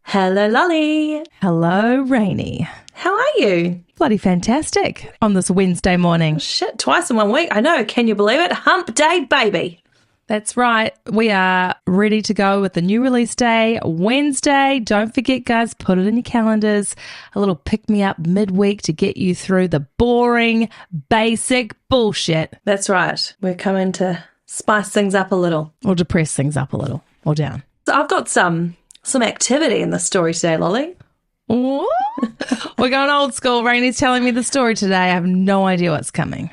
Hello, Lolly. Hello, Rainy. How are you? Bloody fantastic on this Wednesday morning. Shit, twice in 1 week. I know. Can you believe it? Hump day, baby. That's right. We are ready to go with the new release day, Wednesday. Don't forget, guys, put it in your calendars. A little pick-me-up midweek to get you through the boring, basic bullshit. That's right. We're coming to spice things up a little. Or depress things up a little. Or down. So I've got some activity in the story today, Lolly. What? We're going old school. Rainy's telling me the story today. I have no idea what's coming.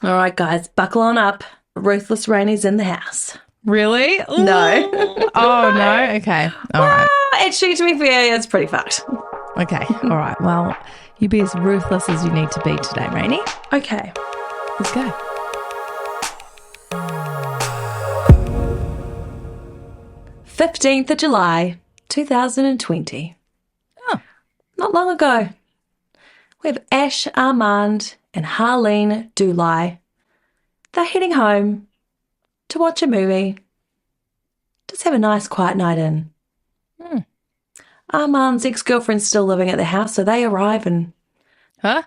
All right, guys, buckle on up. Ruthless Rainy's in the house. Really? Ooh. No. Oh, no? Okay. All right. Actually, to be fair, it's pretty fucked. Okay. All right. Well, you be as ruthless as you need to be today, Rainy. Okay. Let's go. July 15th, 2020. Oh. Not long ago. We have Ash Armand and Harleen Dulai. They're heading home to watch a movie. Just have a nice quiet night in. Armand's ex-girlfriend's still living at the house, so they arrive and... Huh?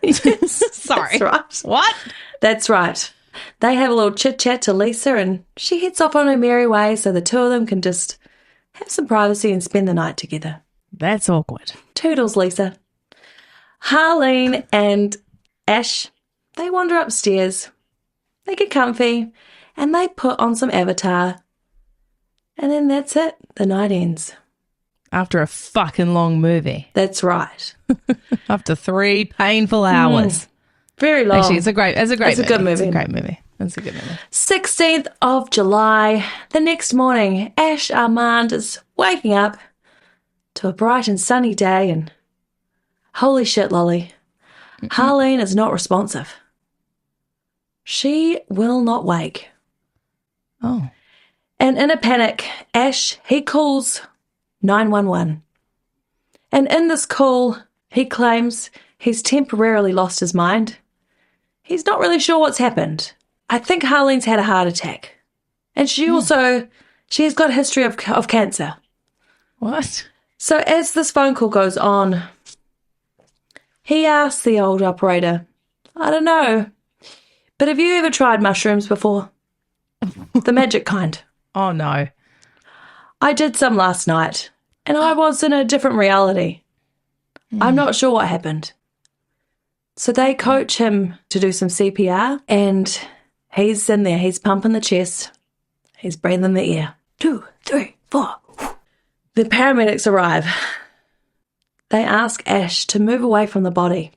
Yes, Sorry. that's right. What? That's right. They have a little chit-chat to Lisa and she heads off on her merry way so the two of them can just have some privacy and spend the night together. That's awkward. Toodles, Lisa. Harleen and Ash, they wander upstairs. They get comfy and they put on some Avatar. And then that's it. The night ends. After a fucking long movie. That's right. After 3 painful hours. Very long. Actually, it's a good movie. It's a good movie. It's a great movie. It's a good movie. 16th of July, the next morning, Ash Armand is waking up to a bright and sunny day and holy shit, Lolly. Harleen is not responsive. She will not wake. Oh. And in a panic, Ash, he calls 911. And in this call, he claims he's temporarily lost his mind. He's not really sure what's happened. I think Harleen's had a heart attack. And she has got a history of cancer. What? So as this phone call goes on, he asks the old operator, I don't know, but have you ever tried mushrooms before? The magic kind. Oh, no. I did some last night, and I was in a different reality. I'm not sure what happened. So they coach him to do some CPR, and he's in there. He's pumping the chest. He's breathing the air. 2, 3, 4. The paramedics arrive. They ask Ash to move away from the body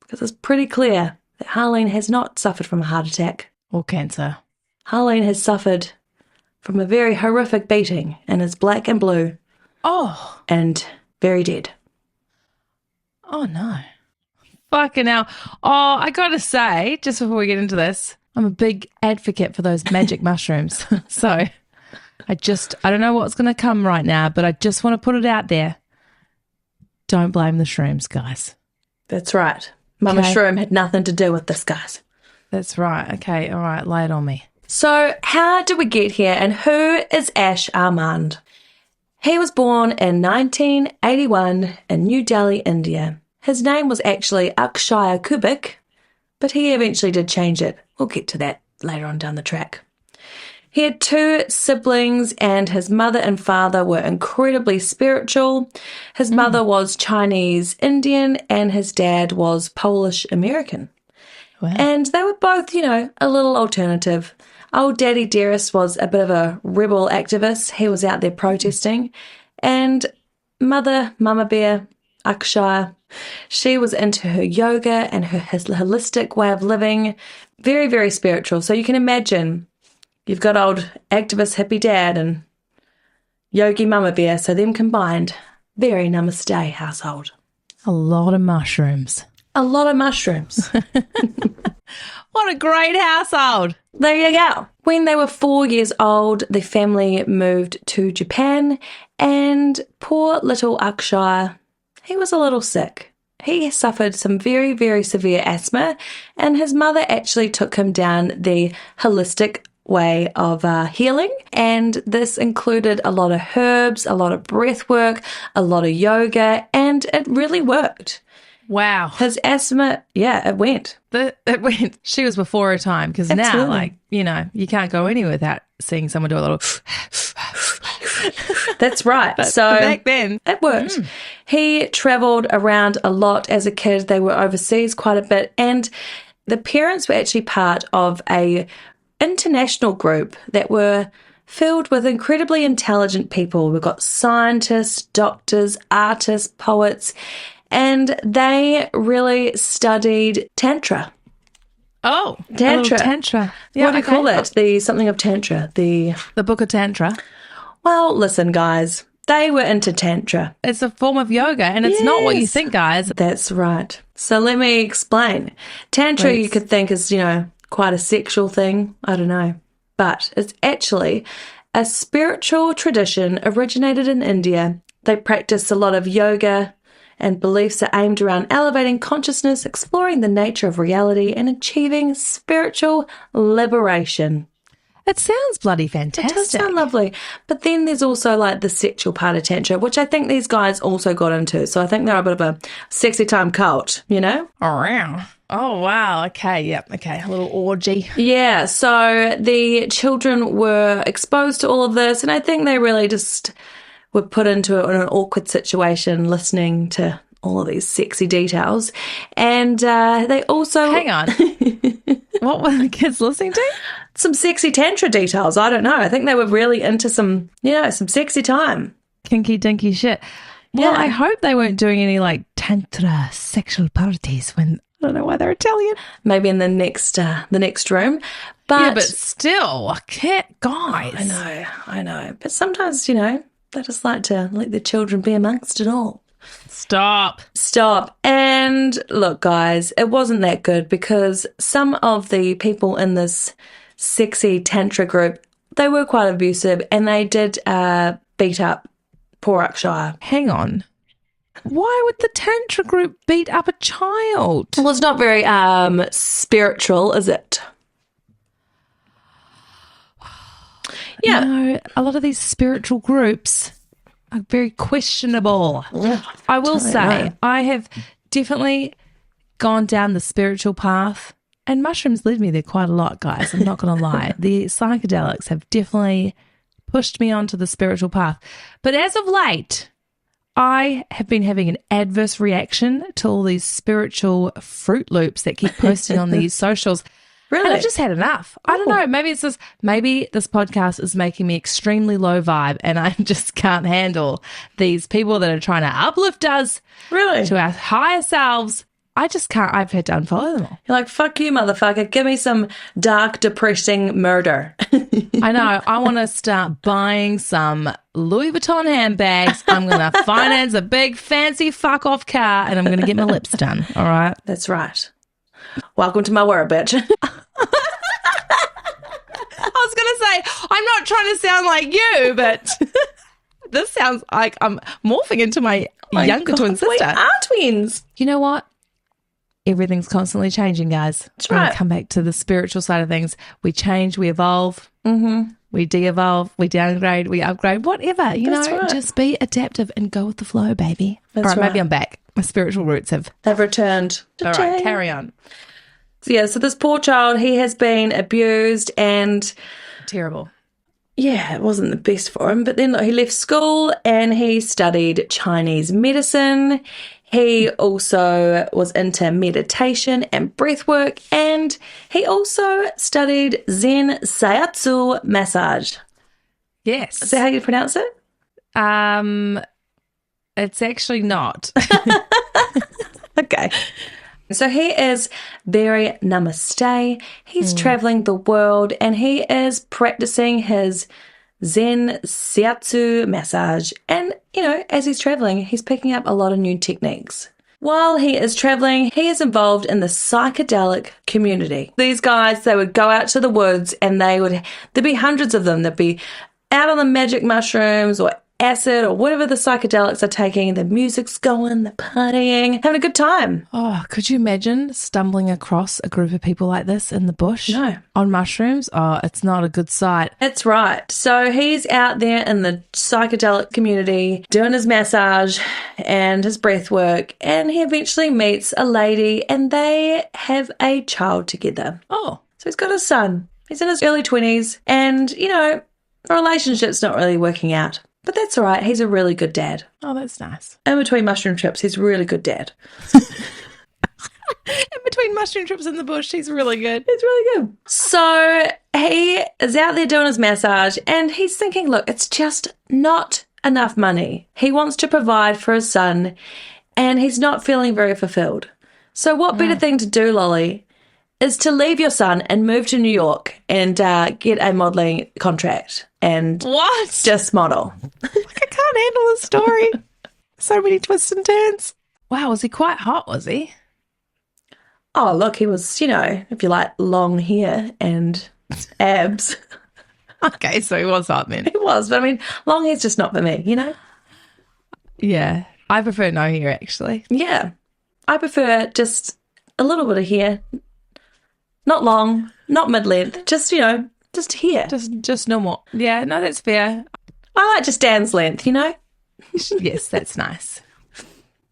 because it's pretty clear that Harleen has not suffered from a heart attack. Or cancer. Harleen has suffered from a very horrific beating and is black and blue. Oh. And very dead. Oh, no. Fucking hell. Oh, I got to say, just before we get into this, I'm a big advocate for those magic mushrooms. So I don't know what's going to come right now, but I just want to put it out there. Don't blame the shrooms, guys. That's right. Mama Shroom had nothing to do with this, guys. That's right. Okay, all right, lay it on me. So how did we get here and who is Ash Armand? He was born in 1981 in New Delhi, India. His name was actually Akshaya Kubiak, but he eventually did change it. We'll get to that later on down the track. He had 2 siblings and his mother and father were incredibly spiritual. His mother was Chinese Indian and his dad was Polish American. Wow. And they were both, a little alternative. Old Daddy Dearest was a bit of a rebel activist. He was out there protesting. And Mama Bear, Akshaya, she was into her yoga and her holistic way of living. Very, very spiritual. So you can imagine you've got old activist hippie dad and yogi Mama Bear. So them combined, very namaste household. A lot of mushrooms. A lot of mushrooms. What a great household. There you go. When they were 4 years old, the family moved to Japan and poor little Akshaya, he was a little sick. He suffered some very, very severe asthma and his mother actually took him down the holistic way of healing, and this included a lot of herbs, a lot of breath work, a lot of yoga, and it really worked. Wow. His asthma, it went. It went. She was before her time, because now, like, you know, you can't go anywhere without seeing someone do a little. That's right. But so back then, it worked. He travelled around a lot as a kid. They were overseas quite a bit, and the parents were actually part of a international group that were filled with incredibly intelligent people. We've got scientists, doctors, artists, poets, and they really studied Tantra. Oh, Tantra. Tantra. Yeah, what do you call it? The something of Tantra. The Book of Tantra. Well, listen, guys. They were into Tantra. It's a form of yoga, and it's not what you think, guys. That's right. So let me explain. Tantra, you could think is, you know, quite a sexual thing. I don't know. But it's actually a spiritual tradition originated in India. They practice a lot of yoga, and beliefs are aimed around elevating consciousness, exploring the nature of reality, and achieving spiritual liberation. It sounds bloody fantastic. It does sound lovely. But then there's also like the sexual part of Tantra, which I think these guys also got into. So I think they're a bit of a sexy time cult, you know? Oh, wow. Okay, yep. Okay, a little orgy. Yeah, so the children were exposed to all of this, and I think they really just were put into an awkward situation listening to all of these sexy details. And they also... Hang on. What were the kids listening to? Some sexy Tantra details. I don't know. I think they were really into some, you know, some sexy time. Kinky dinky shit. Well, I hope they weren't doing any like Tantra sexual parties when... I don't know why they're Italian. Maybe in the next room. But yeah, but still, I can't, guys. I know. But sometimes, you know, they just like to let their children be amongst it all. Stop. And look, guys, it wasn't that good because some of the people in this sexy Tantra group, they were quite abusive and they did beat up poor Akshaya. Hang on. Why would the Tantra group beat up a child? Well, it's not very spiritual, is it? Yeah. You know, a lot of these spiritual groups are very questionable. I will say, I have definitely gone down the spiritual path, and mushrooms led me there quite a lot, guys. I'm not going to lie. The psychedelics have definitely pushed me onto the spiritual path. But as of late, I have been having an adverse reaction to all these spiritual Fruit Loops that keep posting on these socials. Really? And I've just had enough. I don't know. Maybe it's just, maybe this podcast is making me extremely low vibe and I just can't handle these people that are trying to uplift us to our higher selves. I just can't. I've had to unfollow them all. You're like, fuck you, motherfucker. Give me some dark, depressing murder. I know. I want to start buying some Louis Vuitton handbags. I'm going to finance a big, fancy fuck-off car and I'm going to get my lips done. All right? That's right. Welcome to my world, bitch. I was going to say, I'm not trying to sound like you, but this sounds like I'm morphing into my younger twin sister. We are twins. You know what? Everything's constantly changing, guys. That's When right. we come back to the spiritual side of things, we change, we evolve, we de-evolve, we downgrade, we upgrade, whatever. You That's know, right. just be adaptive and go with the flow, baby. That's All right, right. maybe I'm back. My spiritual roots have... They've returned. All right, carry on. So, yeah, so this poor child, he has been abused and... Terrible. Yeah, it wasn't the best for him. But then look, he left school and he studied Chinese medicine. He also was into meditation and breath work. And he also studied Zen Shiatsu massage. Yes. Is that how you pronounce it? It's actually not. Okay. So he is very namaste. He's traveling the world and he is practicing his Zen Shiatsu massage. And, you know, as he's traveling, he's picking up a lot of new techniques. While he is traveling, he is involved in the psychedelic community. These guys, they would go out to the woods and there'd be hundreds of them. They'd be out on the magic mushrooms or acid or whatever the psychedelics are taking. The music's going, they're partying, having a good time. Oh, could you imagine stumbling across a group of people like this in the bush? No. On mushrooms? Oh, it's not a good sight. That's right. So he's out there in the psychedelic community doing his massage and his breath work, and he eventually meets a lady and they have a child together. Oh. So he's got a son. He's in his early 20s and, you know, the relationship's not really working out. But that's all right. He's a really good dad. Oh, that's nice. In between mushroom trips, he's a really good dad. In between mushroom trips in the bush, he's really good. He's really good. So he is out there doing his massage and he's thinking, look, it's just not enough money. He wants to provide for his son and he's not feeling very fulfilled. So what better thing to do, Lolly, is to leave your son and move to New York and get a modelling contract and What? just model. I can't handle the story. So many twists and turns. Wow, was he quite hot, was he? Oh, look, he was, you know, if you like, long hair and abs. Okay, so he was hot then. He was, but I mean, long hair's just not for me, you know? Yeah, I prefer no hair, actually. Yeah. I prefer just a little bit of hair. Not long, not mid-length, just, you know, just hair. Just normal. Yeah, no, that's fair. I like just Dan's length, you know? Yes, that's nice.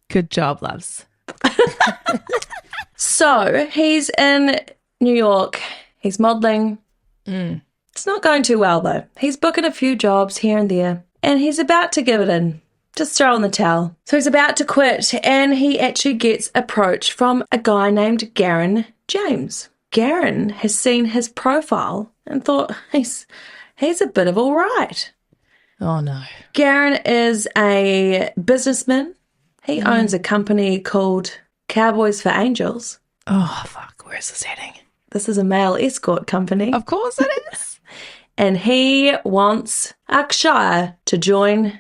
Good job, loves. So he's in New York. He's modelling. It's not going too well, though. He's booking a few jobs here and there, and he's about to give it in. Just throw in the towel. So he's about to quit, and he actually gets approached from a guy named Garen James. Garen has seen his profile and thought, he's a bit of all right. Oh, no. Garen is a businessman. He owns a company called Cowboys for Angels. Oh, fuck. Where's this heading? This is a male escort company. Of course it is. And he wants Akshaya to join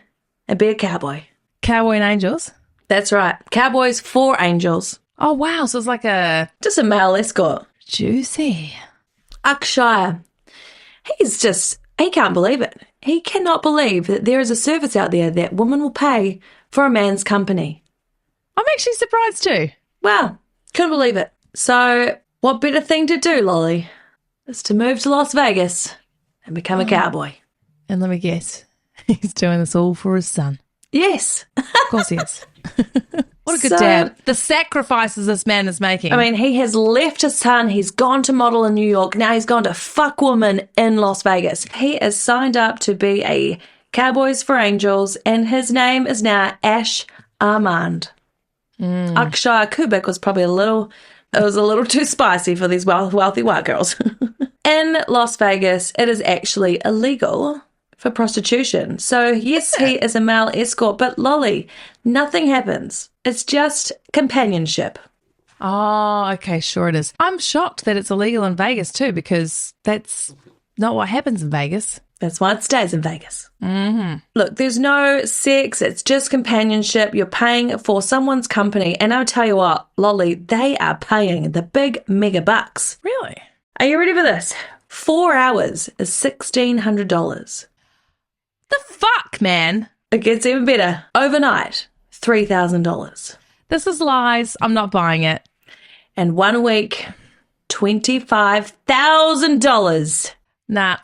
and be a cowboy. Cowboy and Angels? That's right. Cowboys for Angels. Oh, wow. So it's like a... Just a male escort. Juicy. Akshaya. He can't believe it. He cannot believe that there is a service out there that women will pay for a man's company. I'm actually surprised too. Wow. Couldn't believe it. So what better thing to do, Lolly, is to move to Las Vegas and become a cowboy. And let me guess, he's doing this all for his son. Yes. Of course he is. What a good dad. The sacrifices this man is making. I mean, he has left his son. He's gone to model in New York. Now he's gone to fuck women in Las Vegas. He is signed up to be a Cowboys for Angels, and his name is now Ash Armand. Akshaya Kubiak was probably a little too spicy for these wealthy white girls. In Las Vegas, it is actually illegal for prostitution. So, yes, he is a male escort, but Lolly, nothing happens. It's just companionship. Oh, okay, sure it is. I'm shocked that it's illegal in Vegas too, because that's not what happens in Vegas. That's why it stays in Vegas. Mm-hmm. Look, there's no sex. It's just companionship. You're paying for someone's company. And I'll tell you what, Lolly, they are paying the big mega bucks. Really? Are you ready for this? 4 hours is $1,600. The fuck, man? It gets even better. Overnight, $3,000. This is lies. I'm not buying it. And 1 week, $25,000. Nah.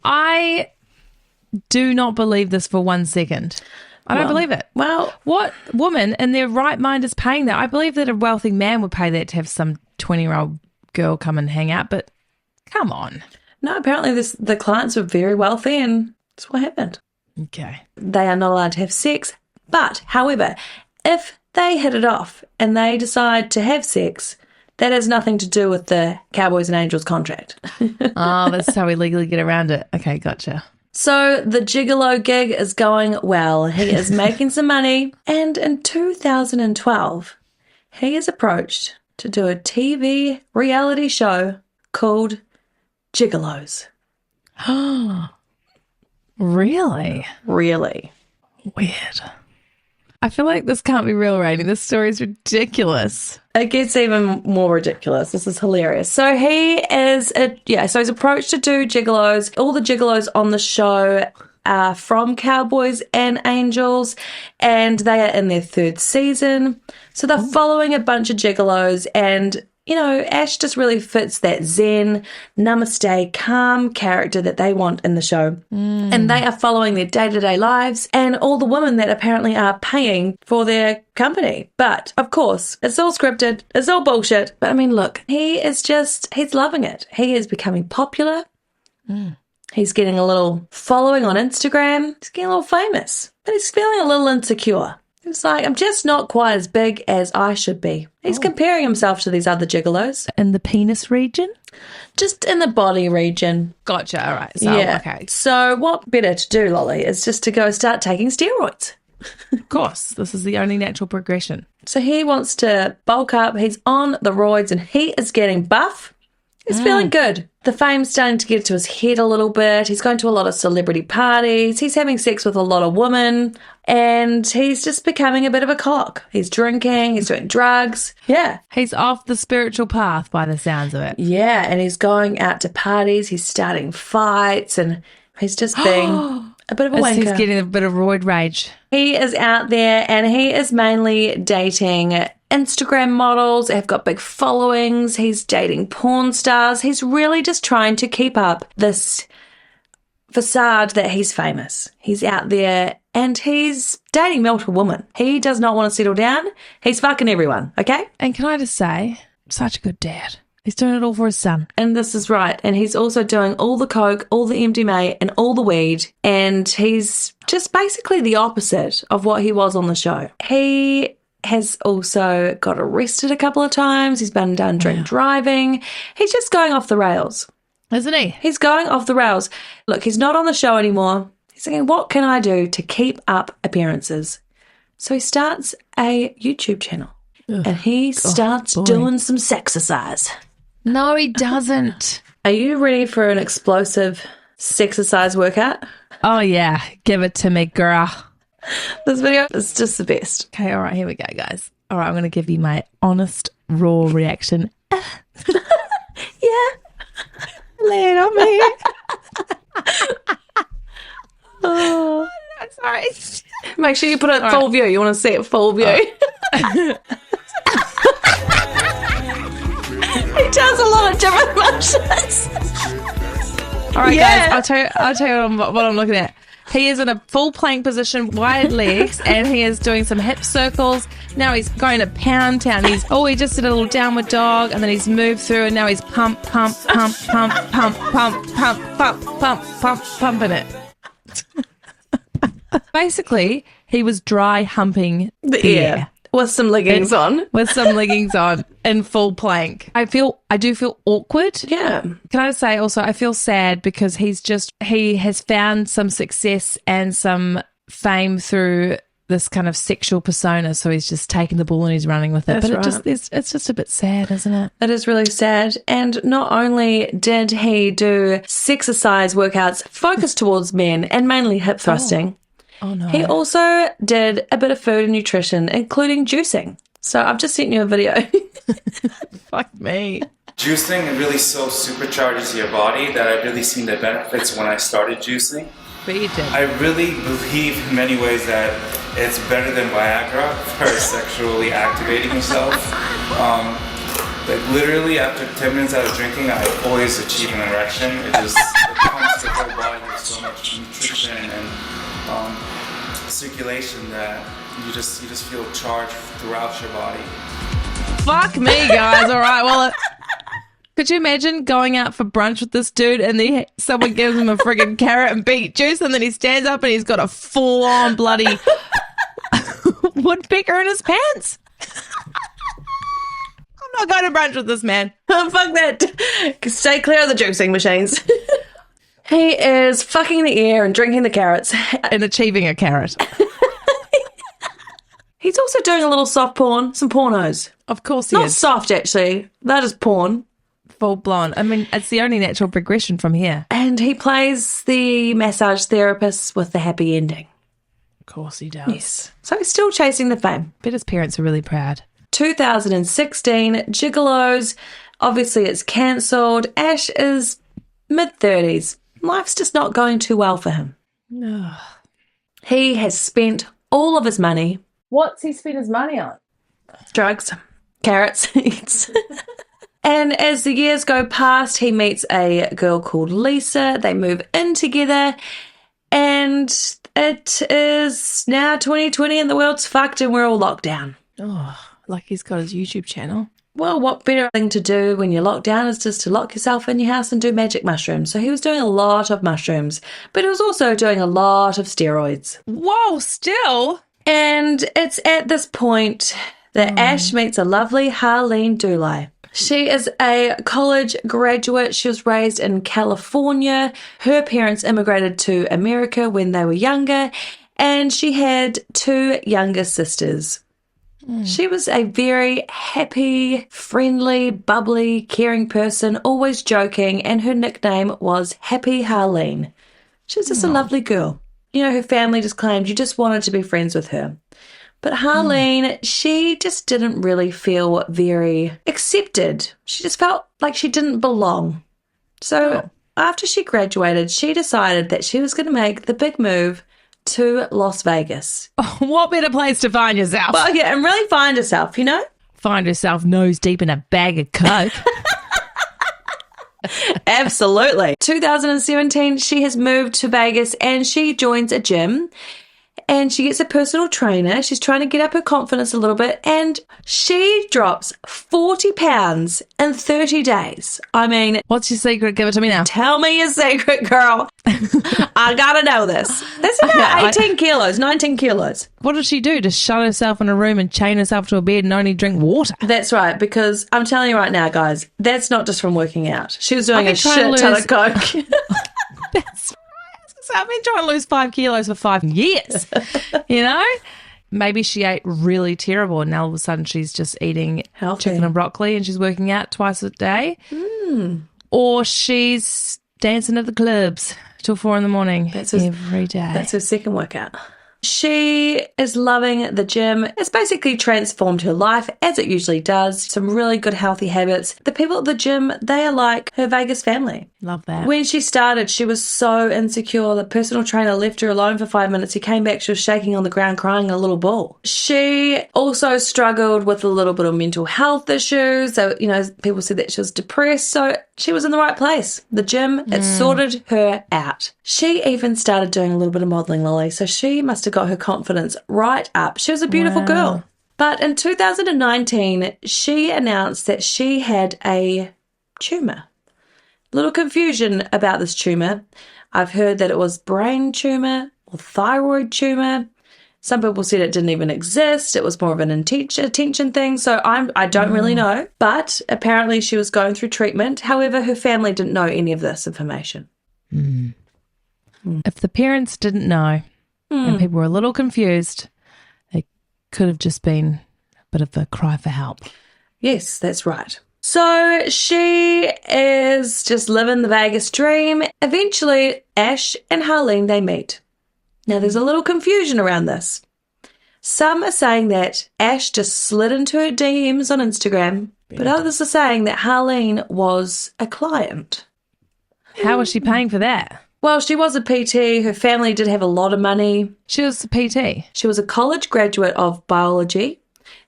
I do not believe this for 1 second. I don't believe it. Well, what woman in their right mind is paying that? I believe that a wealthy man would pay that to have some 20-year-old girl come and hang out, but come on. No, apparently the clients were very wealthy and that's what happened. Okay. They are not allowed to have sex. But, however, if they hit it off and they decide to have sex, that has nothing to do with the Cowboys and Angels contract. Oh, that's how we legally get around it. Okay, gotcha. So the gigolo gig is going well. He is making some money. And in 2012, he is approached to do a TV reality show called Gigolos. Really? Really. Weird. I feel like this can't be real, Rainey. This story is ridiculous. It gets even more ridiculous. This is hilarious. So he's approached to do gigolos. All the gigolos on the show are from Cowboys and Angels, and they are in their 3rd season. So they're following a bunch of gigolos, and you know, Ash just really fits that zen, namaste, calm character that they want in the show. And they are following their day-to-day lives and all the women that apparently are paying for their company. But, of course, it's all scripted. It's all bullshit. But, I mean, look, he's loving it. He is becoming popular. He's getting a little following on Instagram. He's getting a little famous. But he's feeling a little insecure. It's like, I'm just not quite as big as I should be. He's comparing himself to these other gigolos. In the penis region? Just in the body region. Gotcha. All right. So, Yeah. okay. So what better to do, Lolly, is just to go start taking steroids. Of course. This is the only natural progression. So he wants to bulk up. He's on the roids and he is getting buff. He's feeling good. The fame's starting to get to his head a little bit. He's going to a lot of celebrity parties. He's having sex with a lot of women. And he's just becoming a bit of a cock. He's drinking. He's doing drugs. Yeah. He's off the spiritual path by the sounds of it. Yeah. And he's going out to parties. He's starting fights. And he's just being a bit of a wanker. He's getting a bit of roid rage. He is out there and he is mainly dating Instagram models. They've got big followings. He's dating porn stars. He's really just trying to keep up this facade that he's famous. He's out there and he's dating multiple women. He does not want to settle down. He's fucking everyone, okay? And can I just say, such a good dad. He's doing it all for his son. And this is right. And he's also doing all the coke, all the MDMA, and all the weed. And he's just basically the opposite of what he was on the show. He has also got arrested a couple of times. He's been done drink driving. He's just going off the rails. Isn't he? He's going off the rails. Look, he's not on the show anymore. He's saying, what can I do to keep up appearances? So he starts a YouTube channel. Ugh. And he starts doing some sexercise. No, he doesn't. Are you ready for an explosive sexercise workout? Oh, yeah. Give it to me, girl. This video is just the best. Okay, all right, here we go, guys. All right, I'm going to give you my honest, raw reaction. Yeah. Lay it on me. Oh, I'm sorry. make sure you put it full view. You want to see it full view. He does a lot of different motions. All right, guys, I'll tell you what I'm looking at. He is in a full plank position, wide legs, and he is doing some hip circles. Now he's going to pound town. He just did a little downward dog, and then he's moved through, and now he's pumping it. Basically, he was dry humping the air. With some leggings on. With some leggings on in full plank. I do feel awkward. Yeah. Can I say also, I feel sad because he has found some success and some fame through this kind of sexual persona. So he's just taken the ball and he's running with it. That's But it's just a bit sad, isn't it? It is really sad. And not only did he do sexercise workouts focused towards men and mainly hip thrusting, Oh, no. he also did a bit of food and nutrition, including juicing. So I've just sent you a video. Fuck me. Juicing really so supercharges your body that I've really seen the benefits when I started juicing. But you did. I really believe in many ways that it's better than Viagra for sexually activating yourself. Like literally after 10 minutes out of drinking, I always achieve an erection. It pumps the whole body with so much nutrition and circulation that you just feel charged throughout your body. Fuck me, guys. All right. Well, could you imagine going out for brunch with this dude and someone gives him a friggin' carrot and beet juice and then he stands up and he's got a full-on bloody woodpecker in his pants? I'm not going to brunch with this man. Oh, fuck that. Stay clear of the juicing machines. He is fucking the air and drinking the carrots. And achieving a carrot. He's also doing a little soft porn, some pornos. Of course he Not is. soft, actually. That is porn. Full blown. I mean, it's the only natural progression from here. And he plays the massage therapist with the happy ending. Of course he does. Yes. So he's still chasing the fame. Bet his parents are really proud. 2016, Gigolos. Obviously, it's cancelled. Ash is mid-30s. Life's just not going too well for him. Ugh. He has spent all of his money. What's he spent his money on? Drugs, carrots. And as the years go past, he meets a girl called Lisa. They move in together. And it is now 2020 and the world's fucked and we're all locked down. Oh, like he's got his YouTube channel. Well, what better thing to do when you're locked down is just to lock yourself in your house and do magic mushrooms. So he was doing a lot of mushrooms, but he was also doing a lot of steroids. Whoa, still? And it's at this point that Ash meets a lovely Harleen Dooley. She is a college graduate. She was raised in California. Her parents immigrated to America when they were younger, and she had 2 younger sisters. She was a very happy, friendly, bubbly, caring person, always joking, and her nickname was Happy Harleen. She was just a lovely girl. You know, her family just claimed you just wanted to be friends with her. But Harleen, she just didn't really feel very accepted. She just felt like she didn't belong. So after she graduated, she decided that she was going to make the big move to Las Vegas. Oh, what better place to find yourself? Well, yeah, and really find herself, you know? Find herself nose deep in a bag of coke. Absolutely. 2017, she has moved to Vegas and she joins a gym. And she gets a personal trainer. She's trying to get up her confidence a little bit. And she drops 40 pounds in 30 days. I mean, What's your secret? Give it to me now. tell me your secret, girl. I gotta know this. That's about 18 kilos, 19 kilos. What did she do? Just shut herself in a room and chain herself to a bed and only drink water? That's right, because I'm telling you right now, guys, that's not just from working out. She was doing I've a been trying shit to ton lose- of coke. That's right. I've been trying to lose 5 kilos for 5 years, you know? Maybe she ate really terrible and now all of a sudden she's just eating Healthy. chicken and broccoli and she's working out twice a day. Or she's dancing at the clubs till 4 a.m. every day. That's her second workout. She is loving the gym. It's basically transformed her life, as it usually does. Some really good healthy habits. The people at the gym, they are like her Vegas family. Love that. When she started, she was so insecure. The personal trainer left her alone for 5 minutes. He came back, she was shaking on the ground, crying a little ball. She also struggled with a little bit of mental health issues. So, you know, people said that she was depressed. So she was in the right place. The gym, it sorted her out. She even started doing a little bit of modelling, Lily. So she must have got her confidence right up. She was a beautiful girl. But in 2019, she announced that she had a tumour. Little confusion about this tumour. I've heard that it was brain tumour or thyroid tumour. Some people said it didn't even exist. It was more of an attention thing. So I don't really know. But apparently she was going through treatment. However, her family didn't know any of this information. If the parents didn't know and people were a little confused, it could have just been a bit of a cry for help. Yes, that's right. So she is just living the Vegas dream. Eventually, Ash and Harleen, they meet. Now, there's a little confusion around this. Some are saying that Ash just slid into her DMs on Instagram, but others are saying that Harleen was a client. How was she paying for that? Well, she was a PT. Her family did have a lot of money. She was a PT. She was a college graduate of biology.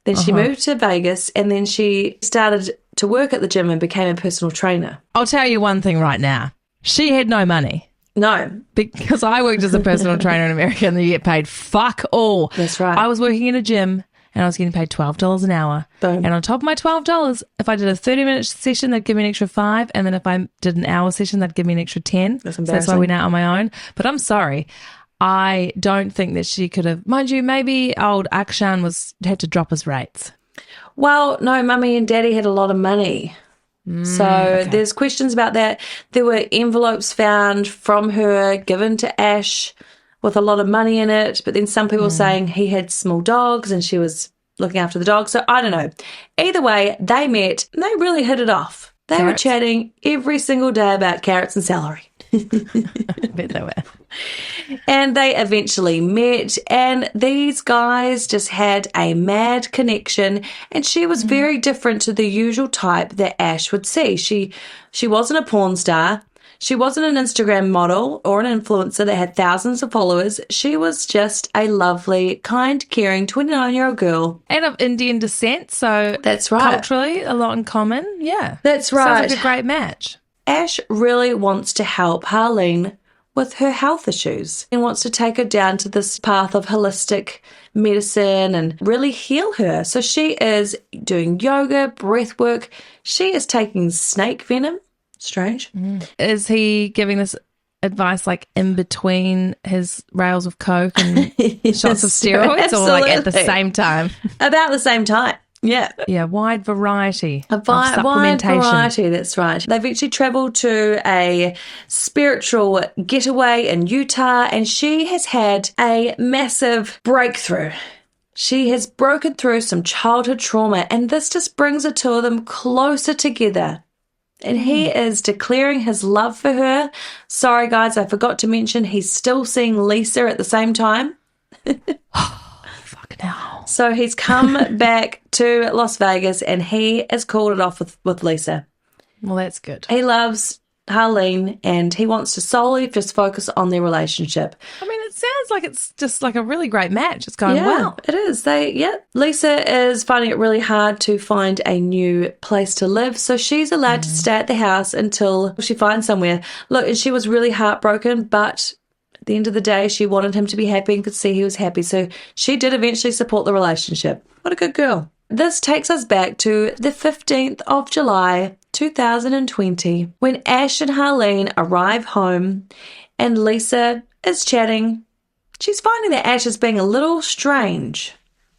Then she moved to Vegas, and then she started to work at the gym and became a personal trainer. I'll tell you one thing right now. She had no money. No. Because I worked as a personal trainer in America and you get paid fuck all. That's right. I was working in a gym and I was getting paid $12 an hour. Boom. And on top of my $12, if I did a 30-minute session, they'd give me an extra $5. And then if I did an hour session, they'd give me an extra $10. That's So that's why I embarrassing. went out on my own. But I'm sorry. I don't think that she could have. Mind you, maybe old Akshan had to drop his rates. Well, no, Mummy and Daddy had a lot of money. So there's questions about that. There were envelopes found from her given to Ash with a lot of money in it. But then some people saying he had small dogs and she was looking after the dogs. So I don't know. Either way, they met and they really hit it off. They were chatting every single day about carrots and celery. I bet they were. And they eventually met, and these guys just had a mad connection, and she was very different to the usual type that Ash would see. She wasn't a porn star. She wasn't an Instagram model or an influencer that had thousands of followers. She was just a lovely, kind, caring 29-year-old girl. And of Indian descent, so That's right. culturally a lot in common. Yeah. That's right. Sounds like a great match. Ash really wants to help Harleen with her health issues and wants to take her down to this path of holistic medicine and really heal her. So she is doing yoga, breath work. She is taking snake venom. Strange. Is he giving this advice like in between his rails of coke and shots of steroids, or like at the same time? About the same time. Yeah. Yeah, wide variety of Wide supplementation. variety, that's right. They've actually travelled to a spiritual getaway in Utah, and she has had a massive breakthrough. She has broken through some childhood trauma, and this just brings the two of them closer together. And he is declaring his love for her. Sorry, guys, I forgot to mention he's still seeing Lisa at the same time. Fucking hell. So he's come back to Las Vegas and he has called it off with Lisa. Well, that's good. He loves Harleen and he wants to solely just focus on their relationship. I mean, it sounds like it's just like a really great match. It's going well. It is. Lisa is finding it really hard to find a new place to live, so she's allowed to stay at the house until she finds somewhere. Look, and she was really heartbroken, but at the end of the day, she wanted him to be happy and could see he was happy, so she did eventually support the relationship. What a good girl. This takes us back to the 15th of July, 2020, when Ash and Harleen arrive home and Lisa is chatting. She's finding that Ash is being a little strange,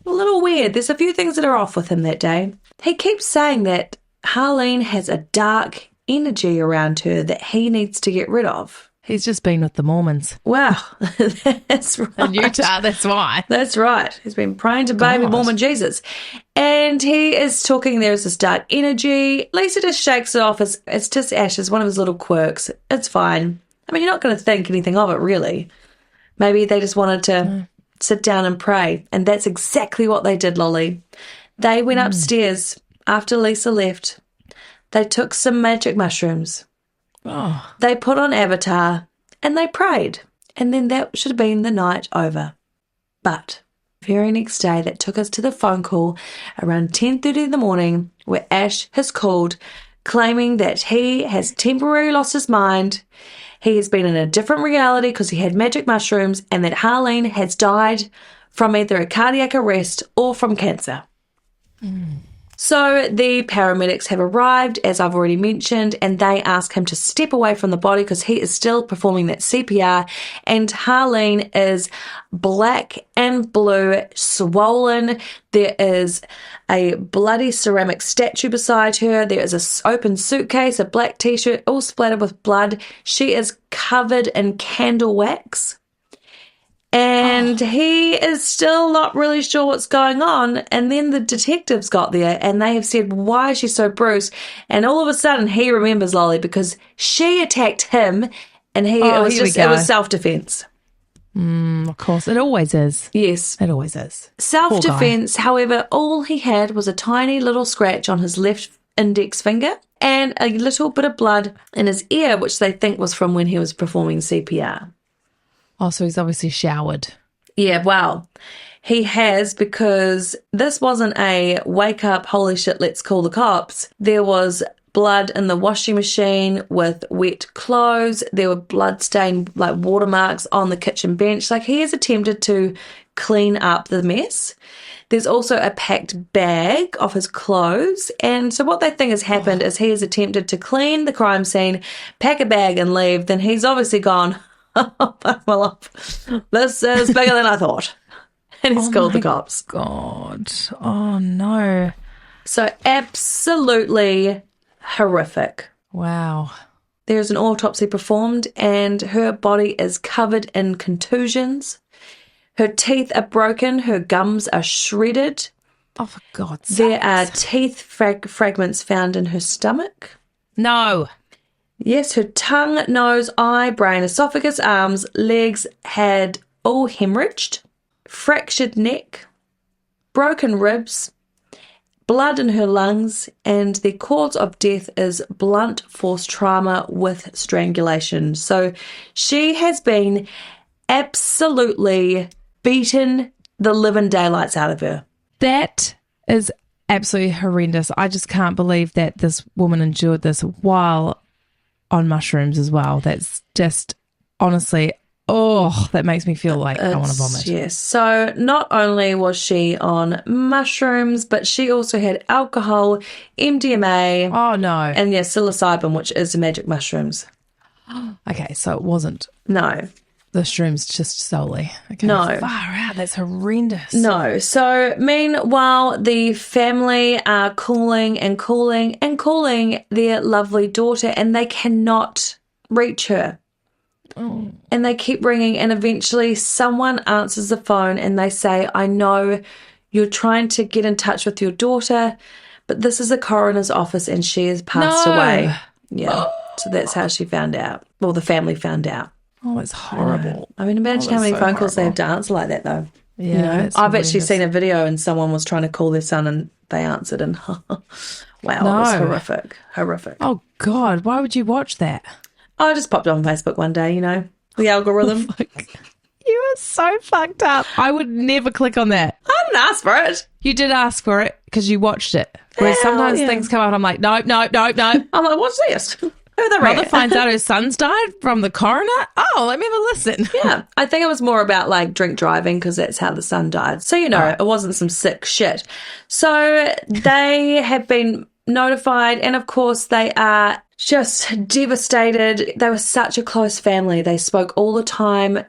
a little weird. There's a few things that are off with him that day. He keeps saying that Harleen has a dark energy around her that he needs to get rid of. He's just been with the Mormons. Wow, that's right. In Utah, that's why. That's right. He's been praying to baby God. Mormon Jesus. And he is talking, there's this dark energy. Lisa just shakes it off as it's just Ash, it's one of his little quirks. It's fine. I mean, you're not going to think anything of it, really. Maybe they just wanted to sit down and pray. And that's exactly what they did, Lolly. They went upstairs after Lisa left. They took some magic mushrooms. Oh. They put on Avatar and they prayed. And then that should have been the night over. But the very next day, that took us to the phone call around 10:30 in the morning where Ash has called claiming that he has temporarily lost his mind. He has been in a different reality because he had magic mushrooms, and that Harleen has died from either a cardiac arrest or from cancer. So the paramedics have arrived, as I've already mentioned, and they ask him to step away from the body because he is still performing that CPR, and Harleen is black and blue, swollen. There is a bloody ceramic statue beside her. There is an open suitcase, a black t-shirt, all splattered with blood. She is covered in candle wax. And he is still not really sure what's going on. And then the detectives got there and they have said, why is she so bruised? And all of a sudden he remembers Lolly because she attacked him and it was self-defense. Of course, it always is. Yes. It always is. Self-defense, however, all he had was a tiny little scratch on his left index finger and a little bit of blood in his ear, which they think was from when he was performing CPR. Oh, so he's obviously showered. Yeah, well, he has, because this wasn't a wake up, holy shit, let's call the cops. There was blood in the washing machine with wet clothes. There were blood-stained like watermarks on the kitchen bench. Like, he has attempted to clean up the mess. There's also a packed bag of his clothes. And so what they think has happened is he has attempted to clean the crime scene, pack a bag and leave. Then he's obviously gone, well, this is bigger than I thought. And he's called the cops. God. Oh, no. So absolutely horrific. Wow. There's an autopsy performed and her body is covered in contusions. Her teeth are broken. Her gums are shredded. Oh, for God's sake. There are teeth fragments found in her stomach. No. Yes, her tongue, nose, eye, brain, esophagus, arms, legs had all hemorrhaged, fractured neck, broken ribs, blood in her lungs, and the cause of death is blunt force trauma with strangulation. So she has been absolutely beaten the living daylights out of her. That is absolutely horrendous. I just can't believe that this woman endured this while on mushrooms as well. That's just, honestly, that makes me feel like I want to vomit. Yes. So not only was she on mushrooms, but she also had alcohol, MDMA. Oh, no. And psilocybin, which is magic mushrooms. Okay, so it wasn't No. the shrooms just solely. Okay, No. far out. That's horrendous. No. So meanwhile, the family are calling and calling and calling their lovely daughter, and they cannot reach her. Oh. And they keep ringing, and eventually someone answers the phone and they say, I know you're trying to get in touch with your daughter, but this is a coroner's office and she has passed away. Yeah. So that's how she found out. Well, the family found out. Oh, it's horrible. I mean, imagine how many phone calls they have to answer like that, though. Yeah, you know, that's I've actually horrendous. seen a video and someone was trying to call their son and they answered, and wow, it was horrific. Horrific. Oh, God, why would you watch that? I just popped on Facebook one day, you know, the algorithm. You are so fucked up. I would never click on that. I didn't ask for it. You did ask for it because you watched it. Whereas Hell, sometimes yeah. things come out, I'm like, nope. I'm like, what's this? Who are they Mother ringing? finds out her son's died from the coroner. Oh, let me have a listen. Yeah, I think it was more about like drink driving because that's how the son died. So, you know, it wasn't some sick shit. So they have been notified, and of course they are just devastated. They were such a close family. They spoke all the time.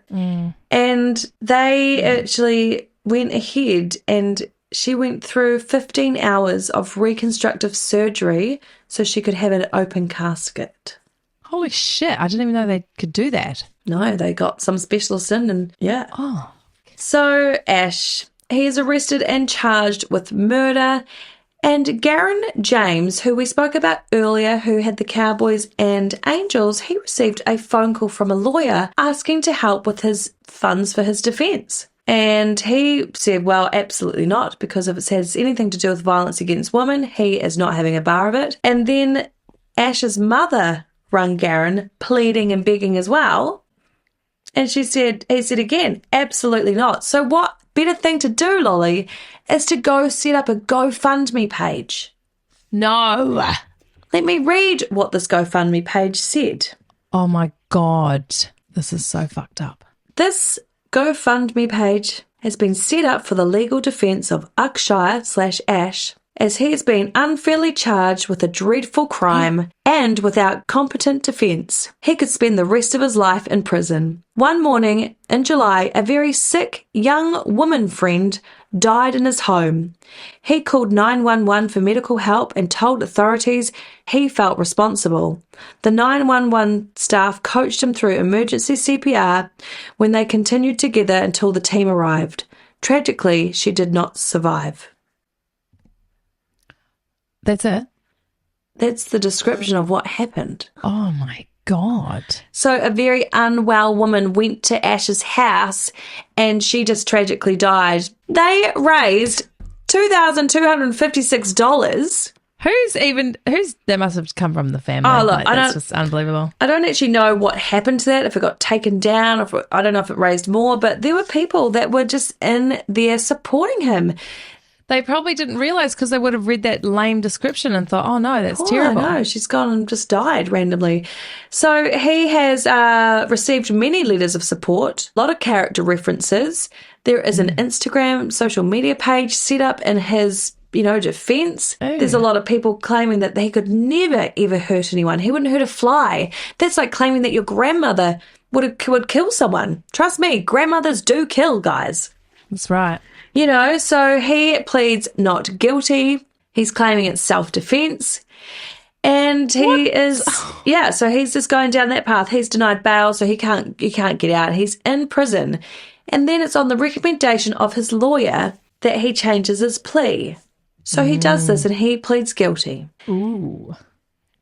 And they actually went ahead, and she went through 15 hours of reconstructive surgery so she could have an open casket. Holy shit. I didn't even know they could do that. No, they got some specialist in, and yeah. Oh. So Ash, he is arrested and charged with murder. And Garen James, who we spoke about earlier, who had the Cowboys and Angels, he received a phone call from a lawyer asking to help with his funds for his defence. And he said, well, absolutely not, because if it has anything to do with violence against women, he is not having a bar of it. And then Ash's mother rung Garen, pleading and begging as well. And he said again, absolutely not. So what better thing to do, Lolly, is to go set up a GoFundMe page. No. Let me read what this GoFundMe page said. Oh, my God. This is so fucked up. This GoFundMe page has been set up for the legal defence of Akshaya/Ash, as he has been unfairly charged with a dreadful crime and without competent defence. He could spend the rest of his life in prison. One morning in July, a very sick young woman friend died in his home. He called 911 for medical help and told authorities he felt responsible. The 911 staff coached him through emergency CPR when they continued together until the team arrived. Tragically, she did not survive. That's it? That's the description of what happened. Oh, my God. So a very unwell woman went to Ash's house and she just tragically died. They raised $2,256. That must have come from the family. Oh, look, like, that's just unbelievable. I don't actually know what happened to that, if it got taken down, or I don't know if it raised more, but there were people that were just in there supporting him. They probably didn't realise because they would have read that lame description and thought, oh, no, that's terrible. I know, she's gone and just died randomly. So he has received many letters of support, a lot of character references. There is an Instagram social media page set up in his, defence. Ooh. There's a lot of people claiming that he could never, ever hurt anyone. He wouldn't hurt a fly. That's like claiming that your grandmother would kill someone. Trust me, grandmothers do kill, guys. That's right. So he pleads not guilty. He's claiming it's self-defense. And he so he's just going down that path. He's denied bail, so he can't get out. He's in prison. And then it's on the recommendation of his lawyer that he changes his plea. So he does this and he pleads guilty. Ooh.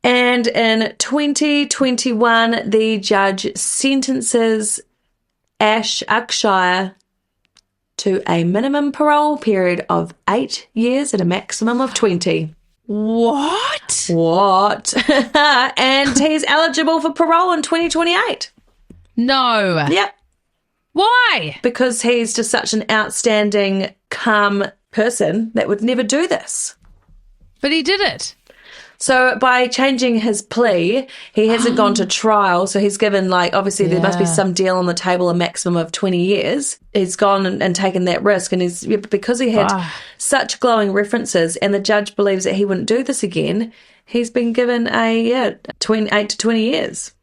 And in 2021, the judge sentences Akshaya to a minimum parole period of 8 years and a maximum of 20. What? What? And he's eligible for parole in 2028. No. Yep. Why? Because he's just such an outstanding, calm person that would never do this. But he did it. So by changing his plea, he hasn't gone to trial. So he's given, obviously there must be some deal on the table, a maximum of 20 years. He's gone and taken that risk. And because he had such glowing references and the judge believes that he wouldn't do this again, he's been given 8 to 20 years.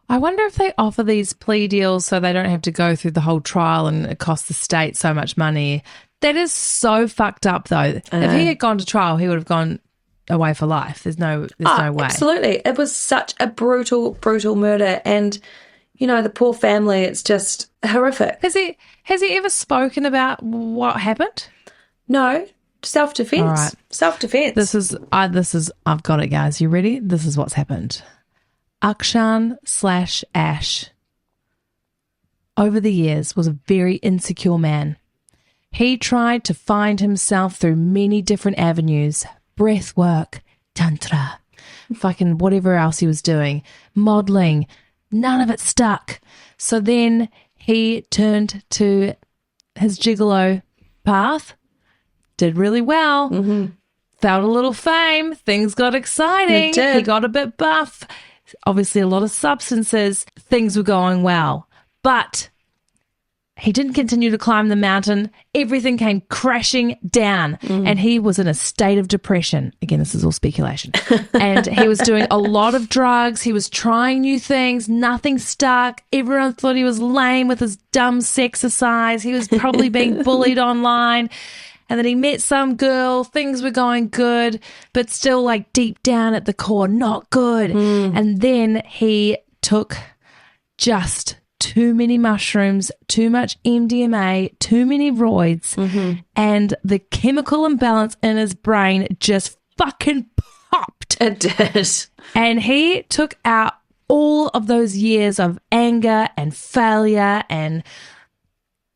I wonder if they offer these plea deals so they don't have to go through the whole trial and it costs the state so much money. That is so fucked up, though. If he had gone to trial, he would have gone away for life. There's no way. Absolutely. It was such a brutal, brutal murder. And, the poor family, it's just horrific. Has he ever spoken about what happened? No. Self-defense. All right. Self-defense. This is, I've got it, guys. You ready? This is what's happened. Akshan/Ash, over the years, was a very insecure man. He tried to find himself through many different avenues, breath work, tantra, fucking whatever else he was doing, modeling. None of it stuck. So then he turned to his gigolo path, did really well, felt a little fame, things got exciting, he got a bit buff, obviously a lot of substances, things were going well. But he didn't continue to climb the mountain. Everything came crashing down and he was in a state of depression. Again, this is all speculation. And he was doing a lot of drugs. He was trying new things. Nothing stuck. Everyone thought he was lame with his dumb sexercise. He was probably being bullied online. And then he met some girl. Things were going good, but still deep down at the core, not good. And then he took just too many mushrooms, too much MDMA, too many roids, and the chemical imbalance in his brain just fucking popped. It did. And he took out all of those years of anger and failure and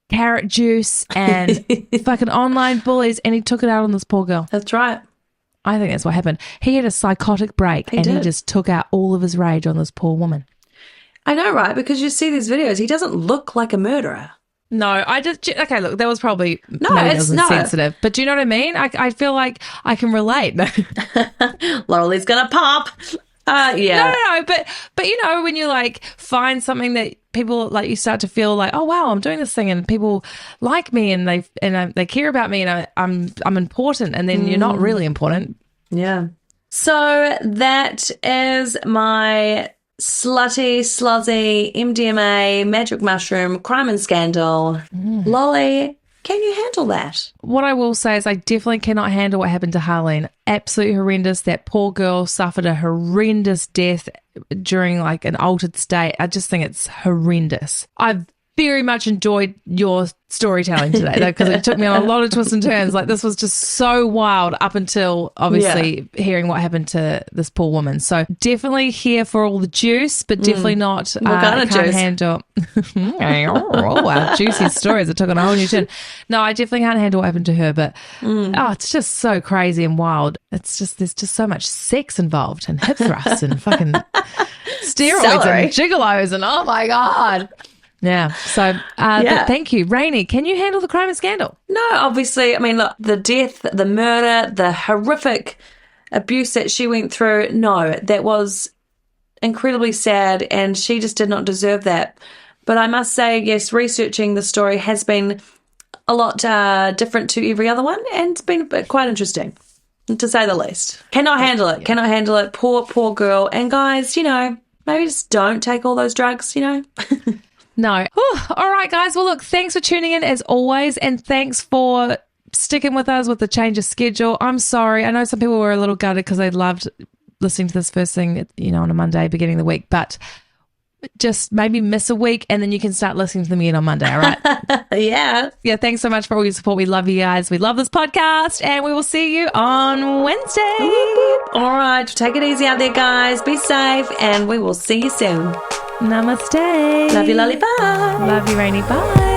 carrot juice and fucking online bullies, and he took it out on this poor girl. That's right. I think that's what happened. He had a psychotic break he just took out all of his rage on this poor woman. I know, right? Because you see these videos, he doesn't look like a murderer. No, okay, look, that was probably insensitive. But do you know what I mean? I feel like I can relate. Laurel's gonna pop. Yeah. No, but when you find something that people you start to feel oh wow, I'm doing this thing and people like me and they care about me and I'm important, and then you're not really important. Yeah. So that is my slutty, sluzzy, MDMA, magic mushroom, crime and scandal. Lolly, can you handle that? What I will say is I definitely cannot handle what happened to Harleen. Absolutely horrendous. That poor girl suffered a horrendous death during an altered state. I just think it's horrendous. I've very much enjoyed your storytelling today, though, because it took me on a lot of twists and turns. This was just so wild up until, obviously, hearing what happened to this poor woman. So definitely here for all the juice, but definitely not. What kind of juice? Handle. Oh, wow, juicy stories. It took on a whole new turn. No, I definitely can't handle what happened to her, but it's just so crazy and wild. It's just, there's just so much sex involved and hip thrusts and fucking steroids and gigolos and oh my God. Yeah. So, but thank you. Rainey, can you handle the crime and scandal? No, obviously. I mean, look, the death, the murder, the horrific abuse that she went through, no, that was incredibly sad and she just did not deserve that. But I must say, yes, researching the story has been a lot different to every other one and it's been quite interesting, to say the least. Cannot handle it. Cannot handle it. Poor, poor girl. And guys, maybe just don't take all those drugs, No. Whew. All right, guys. Well, look, thanks for tuning in as always, and thanks for sticking with us with the change of schedule. I'm sorry. I know some people were a little gutted because they loved listening to this first thing, on a Monday, beginning of the week, but just maybe miss a week and then you can start listening to them again on Monday, all right? Yeah. Yeah, thanks so much for all your support. We love you guys. We love this podcast, and we will see you on Wednesday. All right. Take it easy out there, guys. Be safe, and we will see you soon. Namaste. Love you, Lolly. Bye. Love you, Rainy. Bye.